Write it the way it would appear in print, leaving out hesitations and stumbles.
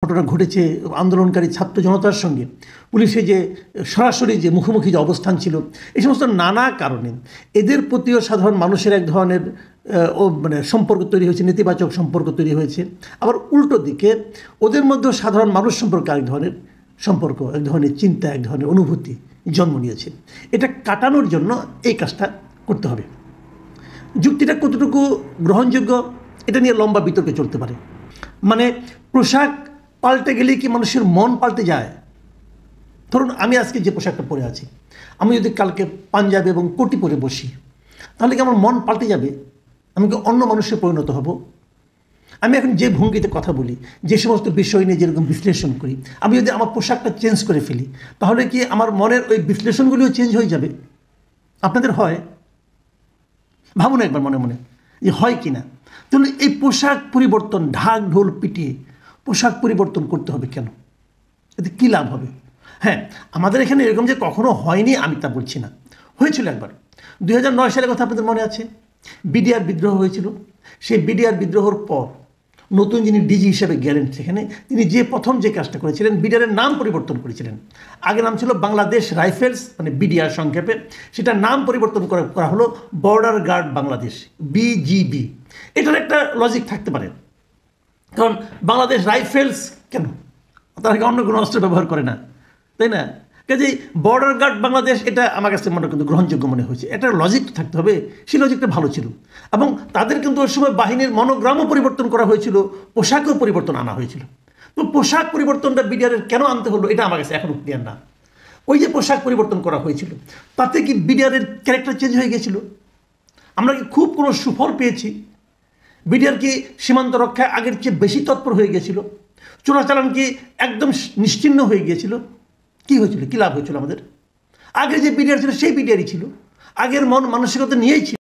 ঘটনা ঘটেছে আন্দোলনকারী ছাত্র জনতার সঙ্গে পুলিশের যে সরাসরি যে মুখোমুখি যে অবস্থান ছিল, এই সমস্ত নানা কারণে এদের প্রতিও সাধারণ মানুষের এক ধরনের মানে সম্পর্ক তৈরি হয়েছে, নেতিবাচক সম্পর্ক তৈরি হয়েছে। আবার উল্টো দিকে ওদের মধ্যেও সাধারণ মানুষ সম্পর্কে এক ধরনের সম্পর্ক, এক ধরনের চিন্তা, এক ধরনের অনুভূতি জন্ম নিয়েছে। এটা কাটানোর জন্য এই কাজটা করতে হবে। যুক্তিটা কতটুকু গ্রহণযোগ্য এটা নিয়ে লম্বা বিতর্কে চলতে পারে। মানে পোশাক পাল্টে গেলে কি মানুষের মন পাল্টে যায়? ধরুন আমি আজকে যে পোশাকটা পরে আছি, আমি যদি কালকে পাঞ্জাবি এবং কোটি পরে বসি, তাহলে কি আমার মন পাল্টে যাবে? আমি কি অন্য মানুষে পরিণত হব? আমি এখন যে ভঙ্গিতে কথা বলি, যে সমস্ত বিষয় নিয়ে যেরকম বিশ্লেষণ করি, আমি যদি আমার পোশাকটা চেঞ্জ করে ফেলি, তাহলে কি আমার মনের ওই বিশ্লেষণগুলিও চেঞ্জ হয়ে যাবে? আপনাদের হয়? ভাবুন একবার মনে মনে যে হয় কি না। তাহলে এই পোশাক পরিবর্তন, ঢাক ঢোল পিটিয়ে পোশাক পরিবর্তন করতে হবে কেন? এতে কী লাভ হবে? হ্যাঁ, আমাদের এখানে এরকম যে কখনো হয়নি আমি তা বলছি না, হয়েছিল একবার। 2009 সালের কথা আপনাদের মনে আছে, বিডিআর বিদ্রোহ হয়েছিল। সেই বিডিআর বিদ্রোহের পর নতুন যিনি ডিজি হিসেবে গেলেন সেখানে, তিনি যে প্রথম যে কাজটা করেছিলেন, বিডিআরের নাম পরিবর্তন করেছিলেন। আগে নাম ছিল বাংলাদেশ রাইফেলস, মানে বিডিআর সংক্ষেপে, সেটার নাম পরিবর্তন করা হলো বর্ডার গার্ড বাংলাদেশ, বিজিবি। এটার একটা লজিক থাকতে পারে, কারণ বাংলাদেশ রাইফেলস কেন? তারা কি অন্য কোনো অস্ত্র ব্যবহার করে না, তাই না? কাজেই বর্ডার গার্ড বাংলাদেশ, এটা আমার কাছে মনে কিন্তু গ্রহণযোগ্য মনে হয়েছে। এটার লজিক থাকতে হবে, সেই লজিকটা ভালো ছিল। এবং তাদের কিন্তু ওই সময় বাহিনীর মনোগ্রামও পরিবর্তন করা হয়েছিল, পোশাকেও পরিবর্তন আনা হয়েছিল। তো পোশাক পরিবর্তনটা বিডিআরের কেন আনতে হলো, এটা আমার কাছে এখনও ক্লিয়ার না। ওই যে পোশাক পরিবর্তন করা হয়েছিল, তাতে কি বিডিআরের ক্যারেক্টার চেঞ্জ হয়ে গেছিল? আমরা কি খুব কোনো সুফল পেয়েছি? বিডিআর কি সীমান্ত রক্ষায় আগের চেয়ে বেশি তৎপর হয়ে গেছিল? চোরাচালান কি একদম নিশ্চিহ্ন হয়ে গিয়েছিল? কী হয়েছিল, কী লাভ হয়েছিল আমাদের? আগে যে বিডিআর ছিল সেই বিডিআরই ছিল, আগের মন মানসিকতা নিয়েই ছিল।